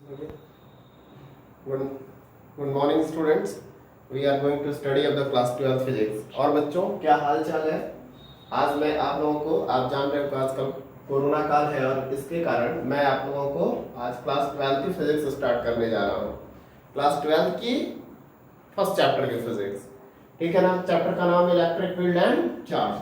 Good, good morning students. We are going to study of the class 12 physics. और बच्चों क्या हाल चाल है? आज मैं आप लोगों को, आप जान रहे हो कि आजकल कोरोना काल है और इसके कारण मैं आप लोगों को आज क्लास 12 की फिजिक्स स्टार्ट करने जा रहा हूँ। क्लास 12 की फर्स्ट चैप्टर की फिजिक्स, ठीक है ना। चैप्टर का नाम है इलेक्ट्रिक फील्ड एंड चार्ज।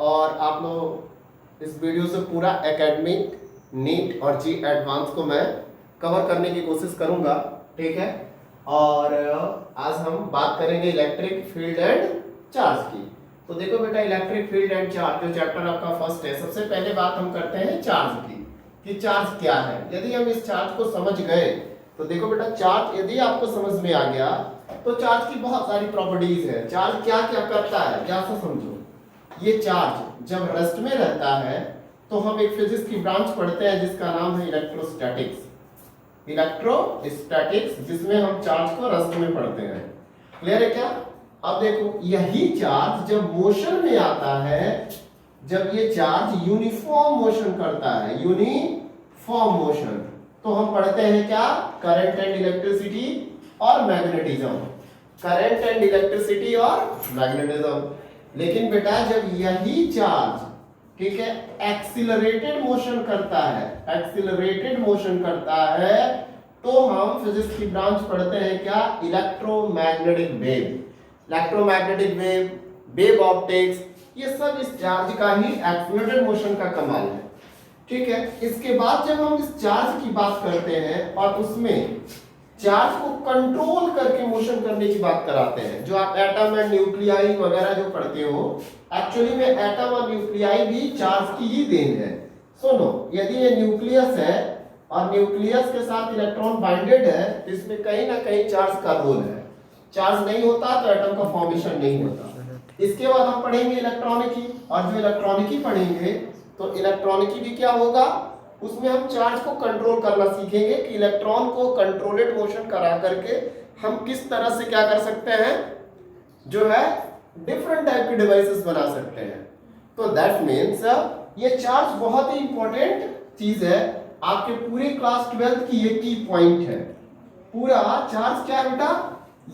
और आप लोग इस वीडियो से पूरा एकेडमिक, नीट और जी एडवांस को मैं कवर करने की कोशिश करूंगा, ठीक है। और आज हम बात करेंगे इलेक्ट्रिक फील्ड एंड चार्ज की। तो देखो बेटा, इलेक्ट्रिक फील्ड एंड चार्ज जो चैप्टर आपका फर्स्ट है, सबसे पहले बात हम करते हैं चार्ज की कि चार्ज क्या है। यदि हम इस चार्ज को समझ गए तो देखो बेटा, चार्ज यदि आपको समझ में आ गया तो चार्ज की बहुत सारी प्रॉपर्टीज है। चार्ज क्या क्या करता है, क्या सा समझो। ये चार्ज जब रेस्ट में रहता है तो हम एक फिजिक्स की ब्रांच पढ़ते हैं जिसका नाम है इलेक्ट्रोस्टैटिक्स। इलेक्ट्रोस्टैटिक्स, जिसमें हम चार्ज को रेस्ट में पढ़ते हैं। क्लियर है क्या? अब देखो, यही चार्ज जब मोशन में आता है, जब ये चार्ज यूनिफॉर्म मोशन करता है, यूनिफॉर्म मोशन, तो हम पढ़ते हैं क्या? करंट एंड इलेक्ट्रिसिटी और मैग्नेटिज्म। करंट एंड इलेक्ट्रिसिटी और मैग्नेटिज्म। लेकिन बेटा, जब यही चार्ज, ठीक है, एक्सीलरेटेड मोशन करता है, एक्सीलरेटेड मोशन करता है, तो हम फिजिक्स की ब्रांच पढ़ते हैं क्या? Electromagnetic wave. Electromagnetic wave, wave optics, ये सब इस चार्ज का ही एक्सीलरेटेड मोशन का कमाल है, ठीक है। इसके बाद जब हम इस चार्ज की बात करते हैं और उसमें चार्ज को कंट्रोल करके मोशन करने की बात कराते हैं, जो आप एटम एंड न्यूक्लियाई वगैरह जो पढ़ते हो, एक्चुअली में एटम और न्यूक्लियाई भी चार्ज की ही देन है। सुनो, यदि ये न्यूक्लियस है और न्यूक्लियस के साथ इलेक्ट्रॉन बाइंडेड है तो इसमें कहीं ना कहीं चार्ज का रोल है। चार्ज नहीं होता तो एटम का फॉर्मेशन नहीं होता। इसके बाद हम पढ़ेंगे इलेक्ट्रॉनिकी, और जो इलेक्ट्रॉनिकी पढ़ेंगे तो इलेक्ट्रॉनिकी भी क्या होगा, उसमें हम चार्ज को कंट्रोल करना सीखेंगे कि इलेक्ट्रॉन को कंट्रोलेड मोशन करा करके हम किस तरह से क्या कर सकते हैं, जो है डिफरेंट टाइप के डिवाइसेस बना सकते हैं। तो दैट मीन्स ये चार्ज बहुत ही इंपॉर्टेंट चीज है। आपके पूरे क्लास 12 की ये की पॉइंट है। पूरा चार्ज क्या है बेटा,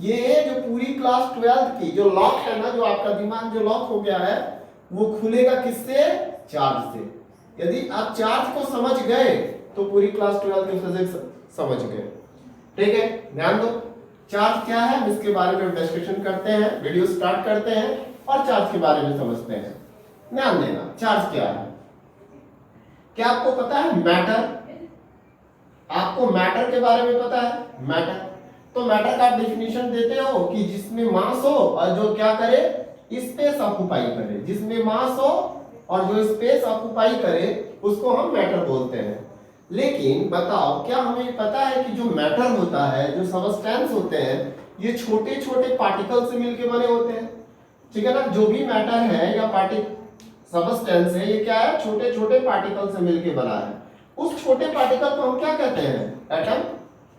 ये जो पूरी क्लास 12 की जो लॉक है ना, जो आपका दिमाग जो लॉक हो गया है, वो खुलेगा किससे? चार्ज से। यदि आप चार्ज को समझ गए तो पूरी क्लास 12 की फिजिक्स समझ गए, ठीक है। ध्यान दो, चार्ज क्या है इसके बारे में डिस्कशन करते हैं, वीडियो स्टार्ट करते हैं और चार्ज के बारे में समझते हैं। ध्यान देना, चार्ज क्या है। क्या आपको पता है मैटर? आपको मैटर के बारे में पता है? मैटर, तो मैटर का डेफिनेशन देते हो कि जिसमें मास हो और जो क्या करे, स्पेस ऑक्युपाई करे। जिसमें मास हो और जो स्पेस ऑक्युपाई करे उसको हम मैटर बोलते हैं। लेकिन बताओ, क्या हमें पता है कि जो मैटर होता है, जो सबस्टेंस होते हैं, ये छोटे छोटे पार्टिकल से मिलके बने होते हैं, ठीक है ना। जो भी मैटर है या सबस्टेंस है, ये क्या है? छोटे छोटे पार्टिकल से मिलके बना है। उस छोटे पार्टिकल को हम क्या कहते हैं? एटम।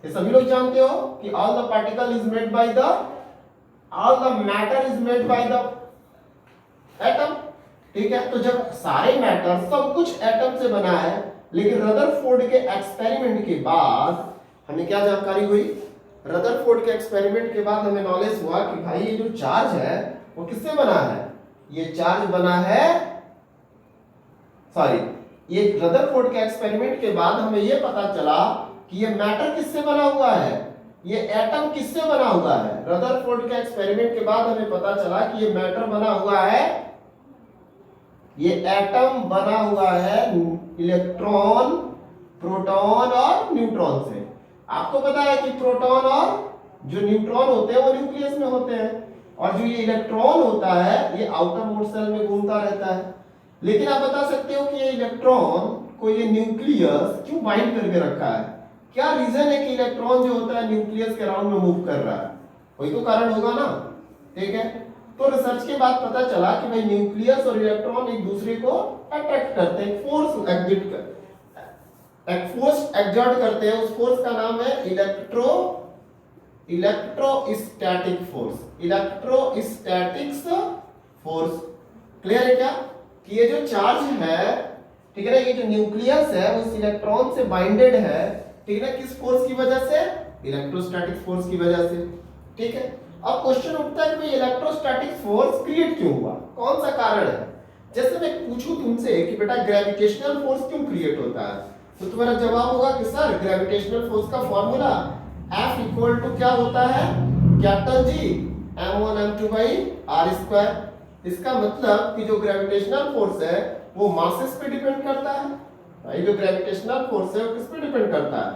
ये सभी लोग जानते हो कि all the particle is made by the, all the matter is made by the atom, ठीक है। तो जब सारे मैटर, सब कुछ एटम से बना है, लेकिन रदरफोर्ड के एक्सपेरिमेंट के बाद हमें क्या जानकारी हुई? रदरफोर्ड के एक्सपेरिमेंट के बाद हमें नॉलेज हुआ कि भाई ये जो चार्ज है वो किससे बना है? ये चार्ज बना है, सॉरी, ये रदरफोर्ड के एक्सपेरिमेंट के बाद हमें ये पता चला कि ये मैटर किससे बना हुआ है, ये एटम किससे बना हुआ है। रदरफोर्ड के एक्सपेरिमेंट के बाद हमें पता चला कि ये मैटर बना हुआ है, ये एटम बना हुआ है इलेक्ट्रॉन, प्रोटॉन और न्यूट्रॉन से। आपको पता है कि प्रोटॉन और जो न्यूट्रॉन होते हैं वो न्यूक्लियस में होते हैं, और जो ये इलेक्ट्रॉन होता है ये आउटर मोस्ट सेल में घूमता रहता है। लेकिन आप बता सकते हो कि ये इलेक्ट्रॉन को ये न्यूक्लियस क्यों बाइंड करके रखा है? क्या रीजन है कि इलेक्ट्रॉन जो होता है न्यूक्लियस के अराउंड में मूव कर रहा है? कोई तो कारण होगा ना, ठीक है। तो रिसर्च के बाद पता चला कि भाई न्यूक्लियस और इलेक्ट्रॉन एक दूसरे को अट्रैक्ट करते हैं, फोर्स एक्सर्ट करते हैं। उस फोर्स का नाम है electrostatic force, electrostatics force. Clear है क्या कि ये जो चार्ज है, ठीक है ना, ये जो न्यूक्लियस है उस इलेक्ट्रॉन से बाइंडेड है, ठीक है, किस फोर्स की वजह से? इलेक्ट्रोस्टैटिक फोर्स की वजह से। ठीक है, अब क्वेश्चन उठता है कि इलेक्ट्रोस्टैटिक फोर्स क्रिएट क्यों हुआ, कौन सा कारण है? जैसे मैं पूछूं तुमसे कि बेटा ग्रेविटेशनल फोर्स क्यों क्रिएट होता है, तो तुम्हारा जवाब होगा कि सर ग्रेविटेशनल फोर्स का फॉर्मूला F इक्वल टू क्या होता है, capital G m1 m2 by r²। इसका मतलब कि जो ग्रेविटेशनल फोर्स है वो मासेस पे डिपेंड करता है। भाई जो ग्रेविटेशनल फोर्स है वो किस पे डिपेंड करता है?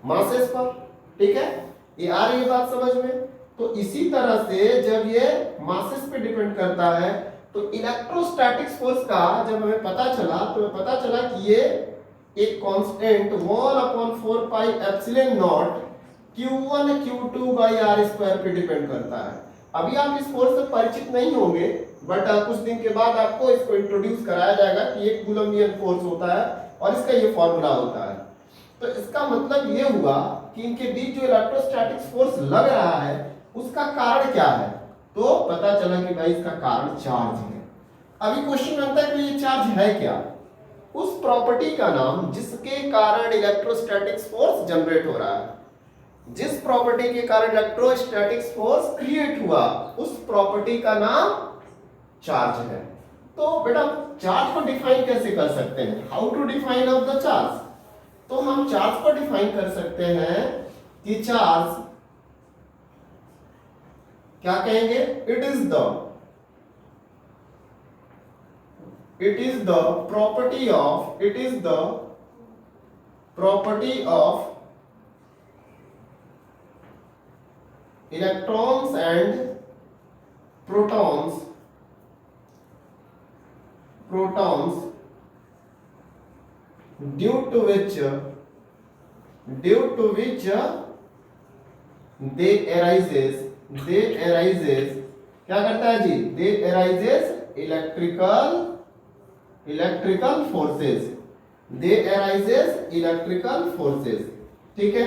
मासेस पर। ठीक है, ये आ रही है बात समझ में? तो इसी तरह से जब ये मासेस पे डिपेंड करता है तो इलेक्ट्रोस्टैटिक फोर्स का जब हमें पता चला तो पता चला कि ये एक constant 1/4 pi epsilon not q1 q2 by r² पे डिपेंड करता है। अभी आप इस फोर्स से परिचित नहीं होंगे, बट कुछ दिन के बाद आपको इसको इंट्रोड्यूस कराया जाएगा कि एक कूलम्बियन फोर्स होता है और इसका ये फॉर्मूला होता है। तो इसका मतलब ये हुआ कि इनके बीच जो इलेक्ट्रोस्टैटिक फोर्स लग रहा है उसका कारण क्या है, तो पता चला कि भाई इसका कारण चार्ज है। अभी क्वेश्चन बनता है कि ये चार्ज है क्या? उस प्रॉपर्टी का नाम जिसके कारण इलेक्ट्रोस्टैटिक फोर्स जनरेट हो रहा है, जिस प्रॉपर्टी के कारण इलेक्ट्रोस्टैटिक फोर्स क्रिएट हुआ उस प्रॉपर्टी का नाम चार्ज है। तो बेटा चार्ज को डिफाइन कैसे कर सकते हैं, how to define of the charge? तो हम चार्ज को डिफाइन कर सकते हैं कि चार्ज क्या कहेंगे, it is the property of electrons and protons due to which they arises क्या करता है जी, they arises electrical forces। ठीक है,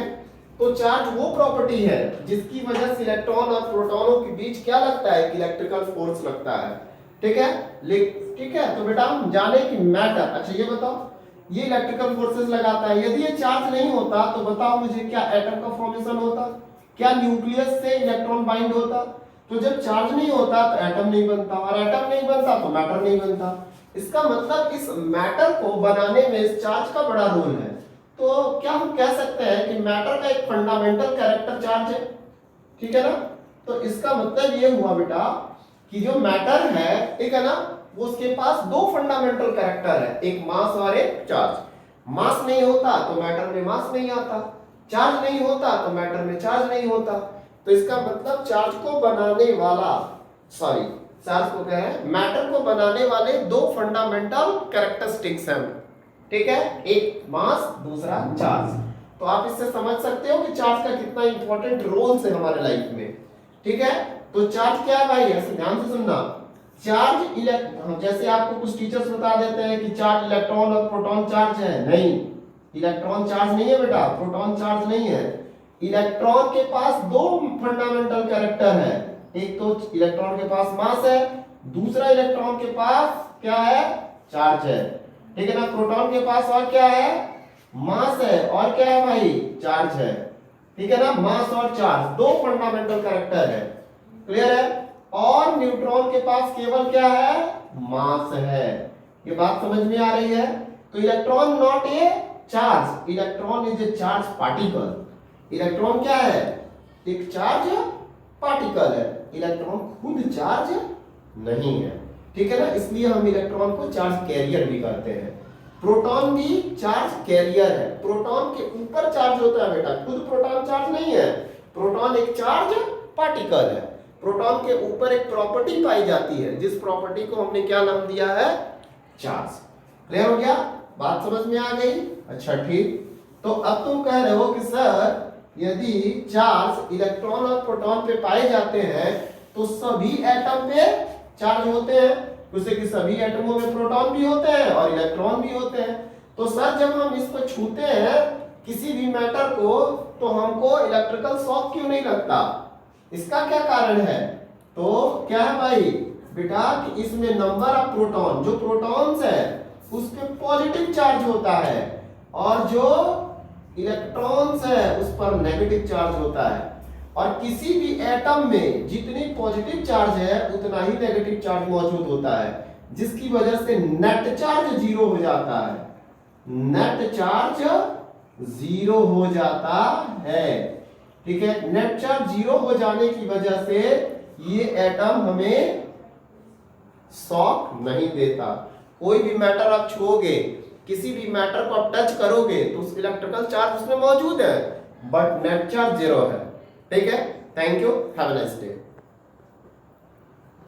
तो चार्ज वो प्रॉपर्टी है जिसकी वजह से इलेक्ट्रॉन और प्रोटॉनों के बीच क्या लगता है कि इलेक्ट्रिकल फोर्स लगता है। ठीक है, ठीक है, तो बेटा हम जाने कि मैटर, अच्छा ये बताओ ये इलेक्ट्रिकल फोर्सेस लगाता है, यदि ये चार्ज नहीं होता तो बताओ मुझे क्या एटम का फॉर्मेशन होता, क्या न्यूक्लियस से इलेक्ट्रॉन बाइंड होता? तो जब चार्ज नहीं होता तो एटम नहीं बनता, और एटम नहीं बनता तो मैटर नहीं बनता। इसका मतलब इस मैटर को बनाने में इस चार्ज का बड़ा रोल है। तो क्या हम कह सकते हैं कि मैटर का एक फंडामेंटल कैरेक्टर चार्ज है, ठीक है ना? तो इसका मतलब ये हुआ बेटा कि जो मैटर है, ठीक है ना, वो उसके पास दो फंडामेंटल कैरेक्टर है, एक मास और एक चार्ज। मास नहीं होता तो मैटर में मास नहीं आता, चार्ज नहीं होता तो मैटर में चार्ज नहीं होता। तो इसका मतलब चार्ज को बनाने वाला, चार्ज को कह रहे हैं, मैटर को बनाने वाले दो फंडामेंटल कैरेक्टरिस्टिक्स हैं, ठीक है, एक मास दूसरा चार्ज। तो आप इससे समझ सकते हो कि चार्ज का कितना इंपॉर्टेंट रोल है हमारे लाइफ में। ठीक है, तो चार्ज क्या है भाई, ऐसे ध्यान से सुनना। चार्ज जैसे आपको कुछ टीचर्स बता देते हैं कि चार्ज इलेक्ट्रॉन और प्रोटॉन चार्ज है, नहीं, इलेक्ट्रॉन चार्ज नहीं है बेटा, प्रोटॉन चार्ज नहीं है। इलेक्ट्रॉन के पास दो फंडामेंटल कैरेक्टर है, एक तो इलेक्ट्रॉन के पास मास है, दूसरा इलेक्ट्रॉन के पास क्या है, चार्ज है। ठीक है ना, प्रोटॉन के पास और क्या है, मास है, और क्या है भाई, चार्ज है। ठीक है ना, मास और चार्ज दो फंडामेंटल कैरेक्टर है, क्लियर है। और न्यूट्रॉन के पास केवल क्या है, मास है। ये बात समझ में आ रही है? तो electron not a charge, electron is a charge particle. Electron क्या है, एक चार्ज पार्टिकल है, इलेक्ट्रॉन खुद चार्ज नहीं है। ठीक है ना, इसलिए हम इलेक्ट्रॉन को चार्ज कैरियर भी कहते हैं। प्रोटॉन भी चार्ज कैरियर है, प्रोटॉन के ऊपर चार्ज होता है बेटा, खुद प्रोटॉन चार्ज नहीं है, प्रोटॉन एक चार्ज पार्टिकल है। प्रोटॉन के ऊपर एक प्रॉपर्टी पाई जाती है जिस प्रॉपर्टी को हमने क्या नाम दिया है, चार्ज। क्लियर हो गया, बात समझ में आ गई? अच्छा ठीक, तो अब तुम कह रहे हो कि सर यदि चार्ज इलेक्ट्रॉन और प्रोटॉन पे पाए जाते हैं तो सभी एटम पे चार्ज होते हैं, जैसे कि सभी एटमों में प्रोटॉन भी होते हैं और इलेक्ट्रॉन भी होते हैं। तो सर जब हम इसको छूते हैं किसी भी मैटर को तो हमको इलेक्ट्रिकल शॉक क्यों नहीं लगता, इसका क्या कारण है? तो क्या है भाई बेटा कि इसमें नंबर ऑफ प्रोटॉन, जो प्रोटॉन्स है उस पे पॉजिटिव चार्ज होता है, और जो इलेक्ट्रॉन्स है उस पर नेगेटिव चार्ज होता है, और किसी भी एटम में जितनी पॉजिटिव चार्ज है उतना ही नेगेटिव चार्ज मौजूद होता है, जिसकी वजह से नेट चार्ज जीरो हो जाता है, नेट चार्ज जीरो हो जाता है। ठीक है, नेट चार्ज जीरो हो जाने की वजह से ये एटम हमें शॉक नहीं देता। कोई भी मैटर आप छुओगे, किसी भी मैटर को आप टच करोगे तो उस इलेक्ट्रिकल चार्ज उसमें मौजूद है, बट नेट चार्ज जीरो है। ठीक है, thank you, have a nice day.